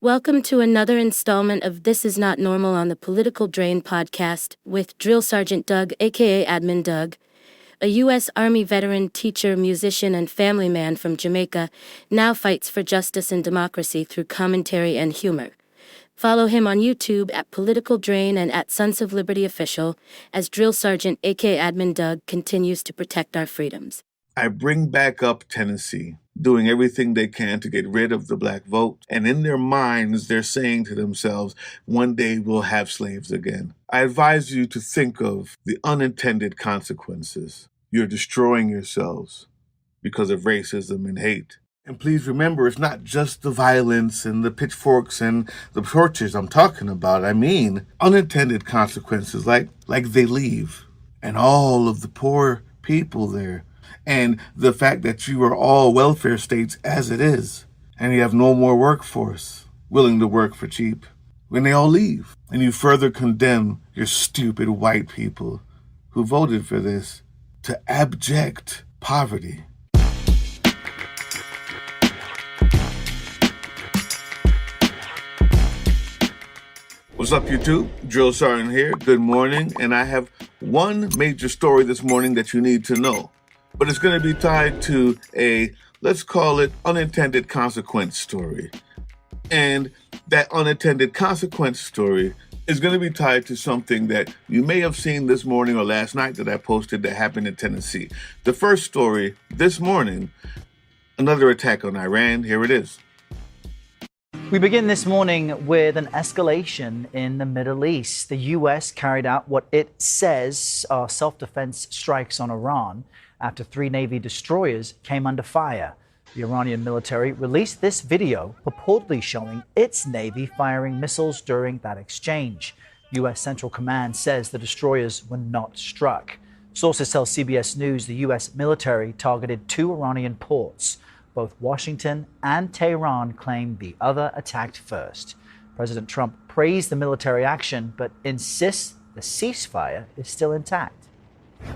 Welcome to another installment of This Is Not Normal on the Political Drain podcast with Drill Sergeant Doug, aka Admin Doug, a U.S. Army veteran, teacher, musician, and family man from Jamaica, now fights for justice and democracy through commentary and humor. Follow him on YouTube at Political Drain and at Sons of Liberty Official as Drill Sergeant, aka Admin Doug, continues to protect our freedoms. I bring back up Tennessee, doing everything they can to get rid of the black vote. And in their minds, they're saying to themselves, one day we'll have slaves again. I advise you to think of the unintended consequences. You're destroying yourselves because of racism and hate. And please remember, it's not just the violence and the pitchforks and the torches I'm talking about. I mean, unintended consequences like they leave and all of the poor people there. And the fact that you are all welfare states as it is, and you have no more workforce willing to work for cheap when they all leave. And you further condemn your stupid white people who voted for this to abject poverty. What's up, YouTube? Drill Sergeant here. Good morning. And I have one major story this morning that you need to know. But it's going to be tied to a, let's call it, unintended consequence story. And that unintended consequence story is going to be tied to something that you may have seen this morning or last night that I posted that happened in Tennessee. The first story this morning, another attack on Iran. Here it is. We begin this morning with an escalation in the Middle East. The U.S. carried out what it says are self-defense strikes on Iran after 3 Navy destroyers came under fire. The Iranian military released this video purportedly showing its Navy firing missiles during that exchange. U.S. Central Command says the destroyers were not struck. Sources tell CBS News the U.S. military targeted 2 Iranian ports. Both Washington and Tehran claimed the other attacked first. President Trump praised the military action, but insists the ceasefire is still intact.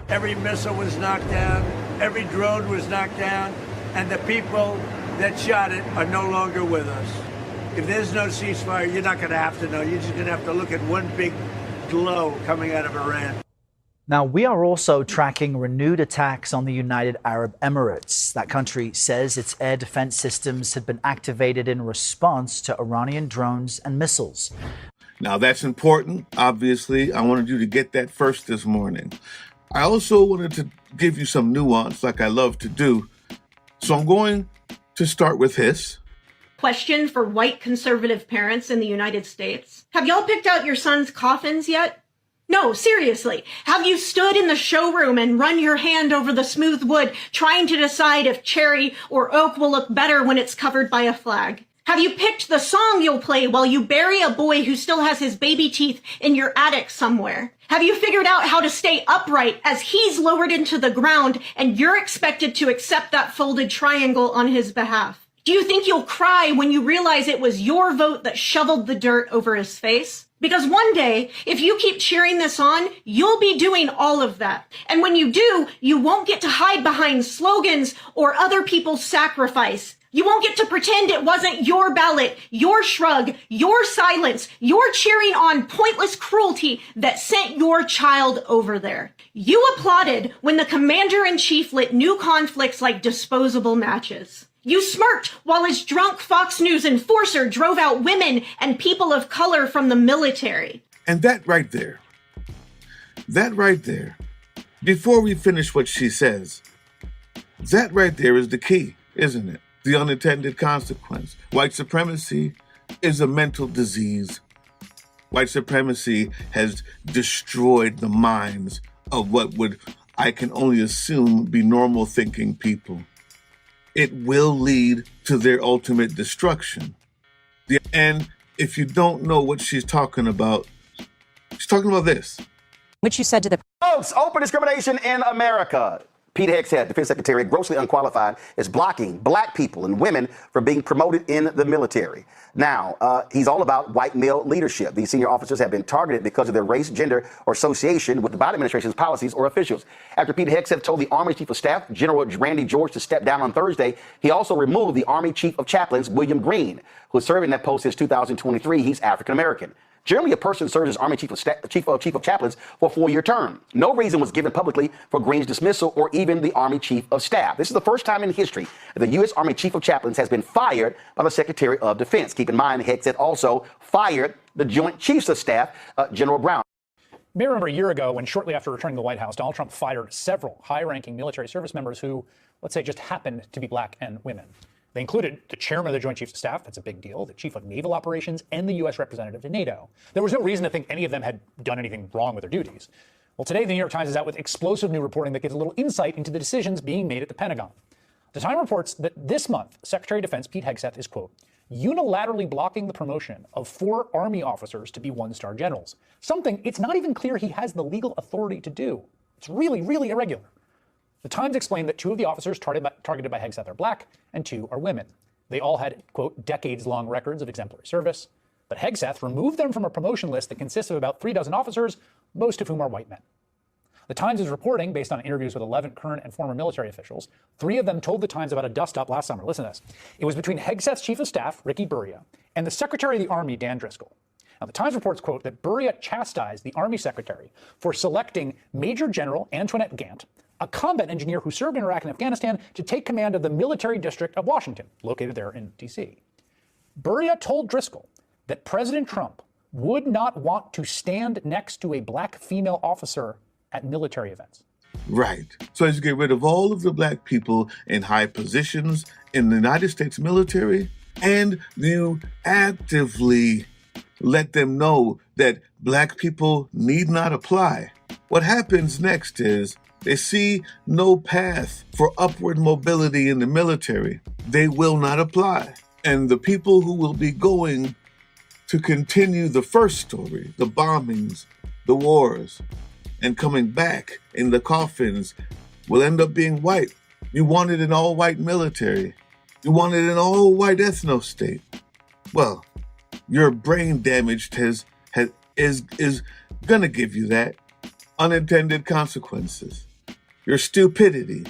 Every missile was knocked down, every drone was knocked down, and the people that shot it are no longer with us. If there's no ceasefire, you're not going to have to know. You're just going to have to look at one big glow coming out of Iran. Now, we are also tracking renewed attacks on the United Arab Emirates. That country says its air defense systems had been activated in response to Iranian drones and missiles. Now, that's important. Obviously, I wanted you to get that first this morning. I also wanted to give you some nuance like I love to do. So I'm going to start with this. Question for white conservative parents in the United States. Have y'all picked out your son's coffins yet? No, seriously. Have you stood in the showroom and run your hand over the smooth wood trying to decide if cherry or oak will look better when it's covered by a flag? Have you picked the song you'll play while you bury a boy who still has his baby teeth in your attic somewhere? Have you figured out how to stay upright as he's lowered into the ground and you're expected to accept that folded triangle on his behalf? Do you think you'll cry when you realize it was your vote that shoveled the dirt over his face? Because one day, if you keep cheering this on, you'll be doing all of that. And when you do, you won't get to hide behind slogans or other people's sacrifice. You won't get to pretend it wasn't your ballot, your shrug, your silence, your cheering on pointless cruelty that sent your child over there. You applauded when the commander-in-chief lit new conflicts like disposable matches. You smirked while his drunk Fox News enforcer drove out women and people of color from the military. And that right there, before we finish what she says, that right there is the key, isn't it? The unintended consequence. White supremacy is a mental disease. White supremacy has destroyed the minds of what would, I can only assume, be normal thinking people. It will lead to their ultimate destruction. And if you don't know what she's talking about this. Which you said to the folks, open discrimination in America. Pete Hegseth, Defense Secretary, grossly unqualified, is blocking black people and women from being promoted in the military. Now, he's all about white male leadership. These senior officers have been targeted because of their race, gender, or association with the Biden administration's policies or officials. After Pete Hegseth told the Army Chief of Staff, General Randy George, to step down on Thursday, he also removed the Army Chief of Chaplains, William Green, who has served in that post since 2023. He's African-American. Generally, a person serves as Army Chief of Chaplains for a 4-year term. No reason was given publicly for Green's dismissal or even the Army Chief of Staff. This is the first time in history that the U.S. Army Chief of Chaplains has been fired by the Secretary of Defense. Keep in mind, Hegseth also fired the Joint Chiefs of Staff, General Brown. You may remember a year ago when, shortly after returning to the White House, Donald Trump fired several high-ranking military service members who, let's say, just happened to be black and women. They included the chairman of the Joint Chiefs of Staff, that's a big deal, the chief of naval operations, and the U.S. representative to NATO. There was no reason to think any of them had done anything wrong with their duties. Well, today, the New York Times is out with explosive new reporting that gives a little insight into the decisions being made at the Pentagon. The Times reports that this month, Secretary of Defense Pete Hegseth is, quote, unilaterally blocking the promotion of 4 Army officers to be 1-star generals, something it's not even clear he has the legal authority to do. It's really, really irregular. The Times explained that 2 of the officers targeted by Hegseth are black and 2 are women. They all had, quote, decades-long records of exemplary service. But Hegseth removed them from a promotion list that consists of about 36 officers, most of whom are white men. The Times is reporting, based on interviews with 11 current and former military officials, 3 of them told the Times about a dust-up last summer. Listen to this. It was between Hegseth's Chief of Staff, Ricky Burria, and the Secretary of the Army, Dan Driscoll. Now, the Times reports, quote, that Burria chastised the Army Secretary for selecting Major General Antoinette Gant, a combat engineer who served in Iraq and Afghanistan, to take command of the military district of Washington, located there in D.C. Burria told Driscoll that President Trump would not want to stand next to a black female officer at military events. Right. So as you get rid of all of the black people in high positions in the United States military, and you actively let them know that black people need not apply, what happens next is they see no path for upward mobility in the military. They will not apply. And the people who will be going to continue the first story, the bombings, the wars, and coming back in the coffins, will end up being white. You wanted an all-white military. You wanted an all-white ethno-state. Well, your brain damage is gonna give you that. Unintended consequences. Your stupidity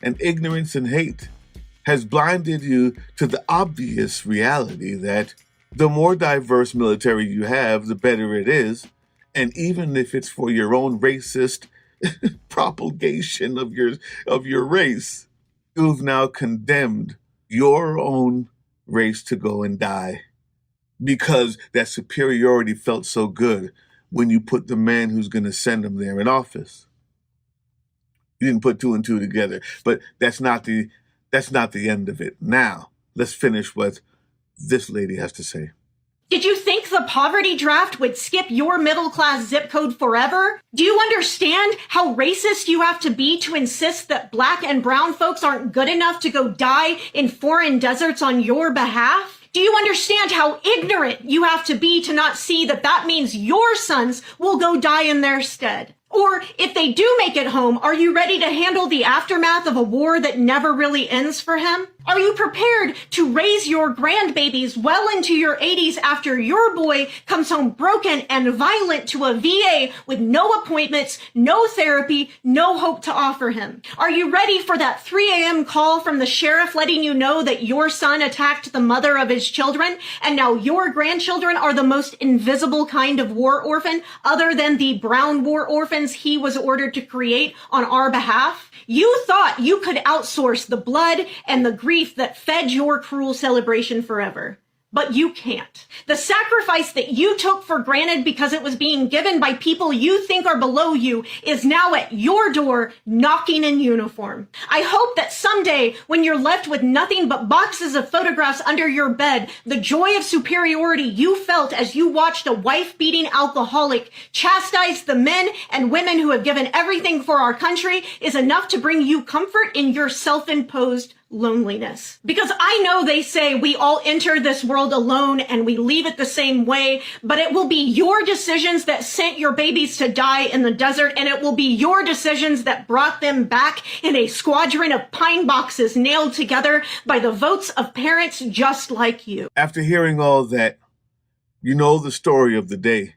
and ignorance and hate has blinded you to the obvious reality that the more diverse military you have, the better it is. And even if it's for your own racist propagation of your race, you've now condemned your own race to go and die because that superiority felt so good when you put the man who's going to send them there in office. You didn't put 2 and 2 together, but that's not the end of it. Now, let's finish what this lady has to say. Did you think the poverty draft would skip your middle-class zip code forever? Do you understand how racist you have to be to insist that black and brown folks aren't good enough to go die in foreign deserts on your behalf? Do you understand how ignorant you have to be to not see that that means your sons will go die in their stead? Or if they do make it home, are you ready to handle the aftermath of a war that never really ends for him? Are you prepared to raise your grandbabies well into your 80s after your boy comes home broken and violent to a VA with no appointments, no therapy, no hope to offer him? Are you ready for that 3 a.m. call from the sheriff letting you know that your son attacked the mother of his children and now your grandchildren are the most invisible kind of war orphan other than the brown war orphans he was ordered to create on our behalf? You thought you could outsource the blood and the grief that fed your cruel celebration forever. But you can't. The sacrifice that you took for granted because it was being given by people you think are below you is now at your door, knocking in uniform. I hope that someday, when you're left with nothing but boxes of photographs under your bed, the joy of superiority you felt as you watched a wife-beating alcoholic chastise the men and women who have given everything for our country is enough to bring you comfort in your self-imposed loneliness. Because I know they say we all enter this world alone and we leave it the same way, but it will be your decisions that sent your babies to die in the desert, and it will be your decisions that brought them back in a squadron of pine boxes nailed together by the votes of parents just like you. After hearing all that, you know the story of the day.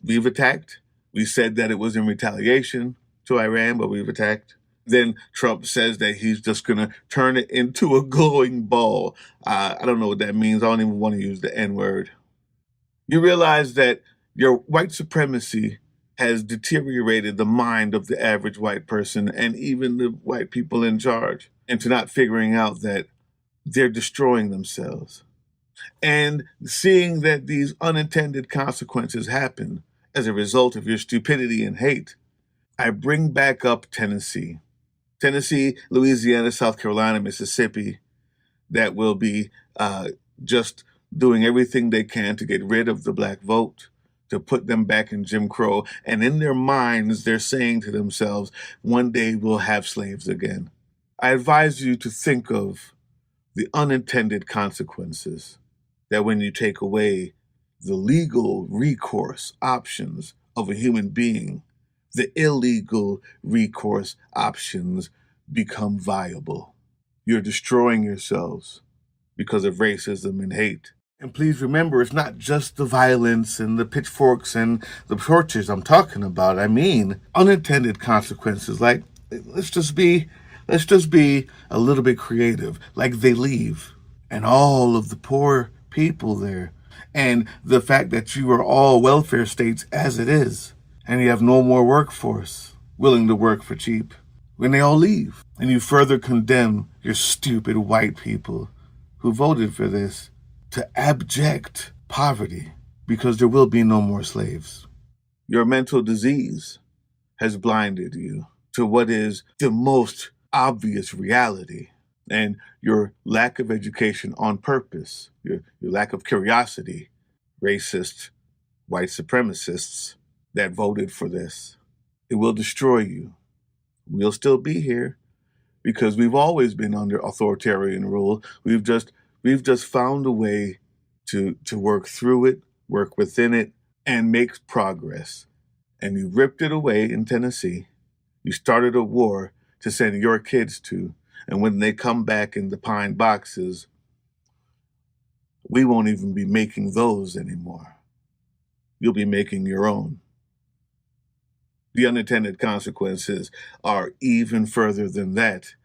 We've attacked. We said that it was in retaliation to Iran, but we've attacked. Then Trump says that he's just going to turn it into a glowing ball. I don't know what that means. I don't even want to use the N-word. You realize that your white supremacy has deteriorated the mind of the average white person and even the white people in charge into not figuring out that they're destroying themselves. And seeing that these unintended consequences happen as a result of your stupidity and hate, I bring back up Tennessee, Louisiana, South Carolina, Mississippi, that will be just doing everything they can to get rid of the black vote, to put them back in Jim Crow. And in their minds, they're saying to themselves, one day we'll have slaves again. I advise you to think of the unintended consequences that when you take away the legal recourse options of a human being, the illegal recourse options become viable. You're destroying yourselves because of racism and hate. And please remember, it's not just the violence and the pitchforks and the torches I'm talking about. I mean, unintended consequences. Like, let's just be a little bit creative. Like, they leave, and all of the poor people there, and the fact that you are all welfare states as it is, and you have no more workforce willing to work for cheap, when they all leave. And you further condemn your stupid white people who voted for this to abject poverty because there will be no more slaves. Your mental disease has blinded you to what is the most obvious reality, and your lack of education on purpose, your lack of curiosity, racist, white supremacists that voted for this. It will destroy you. We'll still be here because we've always been under authoritarian rule. We've just found a way to work through it, work within it, and make progress. And you ripped it away in Tennessee. You started a war to send your kids to. And when they come back in the pine boxes, we won't even be making those anymore. You'll be making your own. The unintended consequences are even further than that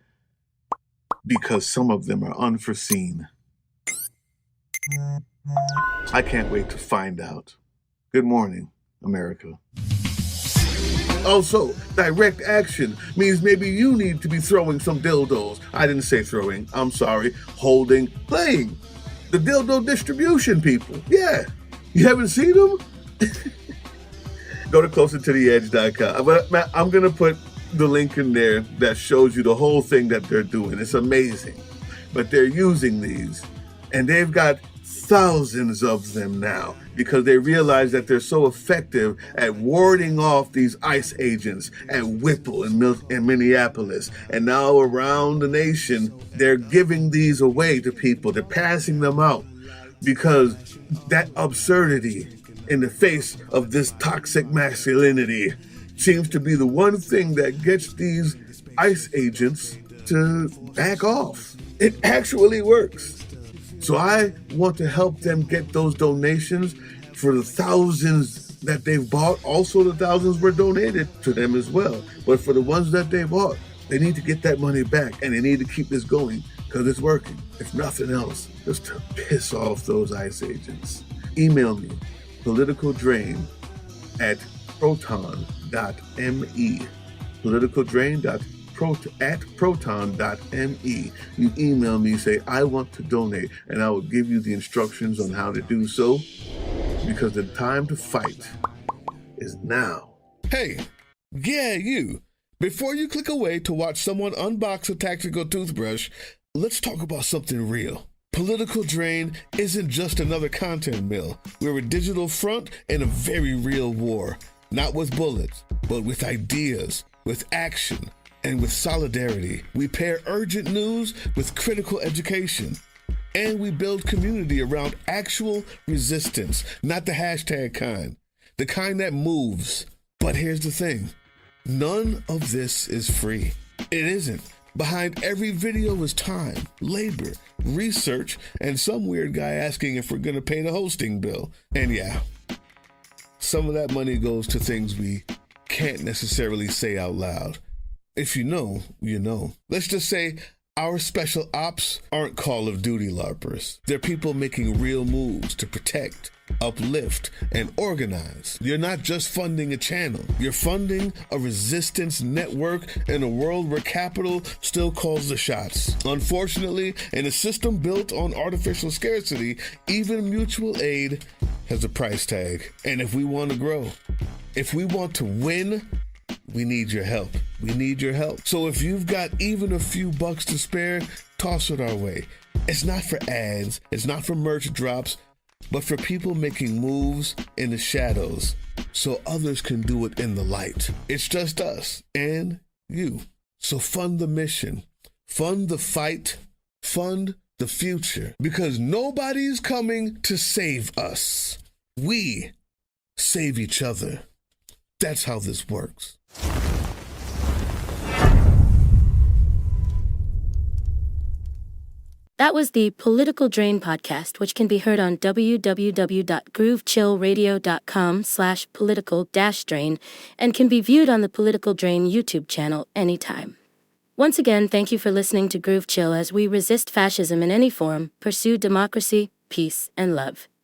because some of them are unforeseen. I can't wait to find out. Good morning, America. Also, direct action means maybe you need to be throwing some dildos. I didn't say throwing, I'm sorry, holding, playing. The dildo distribution people. Yeah, you haven't seen them? Go to closertotheedge.com. I'm going to put the link in there that shows you the whole thing that they're doing. It's amazing. But they're using these, and they've got thousands of them now because they realize that they're so effective at warding off these ICE agents at Whipple in Minneapolis. And now around the nation, they're giving these away to people. They're passing them out because that absurdity in the face of this toxic masculinity seems to be the one thing that gets these ICE agents to back off. It actually works. So I want to help them get those donations for the thousands that they've bought. Also, the thousands were donated to them as well. But for the ones that they bought, they need to get that money back, and they need to keep this going because it's working. If nothing else, just to piss off those ICE agents. Email me, politicaldrain@proton.me. politicaldrain@proton.me. You email me, say, I want to donate, and I will give you the instructions on how to do so, because the time to fight is now. Hey, yeah, you. Before you click away to watch someone unbox a tactical toothbrush, let's talk about something real. Political Drain isn't just another content mill. We're a digital front in a very real war. Not with bullets, but with ideas, with action, And with solidarity, we pair urgent news with critical education. And we build community around actual resistance, not the hashtag kind, the kind that moves. But here's the thing, none of this is free. It isn't. Behind every video is time, labor, research, and some weird guy asking if we're going to pay the hosting bill. And yeah, some of that money goes to things we can't necessarily say out loud. If you know, you know. Let's just say our special ops aren't Call of Duty LARPers. They're people making real moves to protect, uplift, and organize. You're not just funding a channel. You're funding a resistance network in a world where capital still calls the shots. Unfortunately, in a system built on artificial scarcity, even mutual aid has a price tag. And if we want to grow, if we want to win, we need your help. We need your help. So if you've got even a few bucks to spare, toss it our way. It's not for ads, it's not for merch drops, but for people making moves in the shadows so others can do it in the light. It's just us and you. So fund the mission, fund the fight, fund the future, because nobody's coming to save us. We save each other. That's how this works. That was the Political Drain podcast, which can be heard on www.groovechillradio.com/political-drain and can be viewed on the Political Drain YouTube channel anytime. Once again, thank you for listening to Groove Chill as we resist fascism in any form, pursue democracy, peace, and love.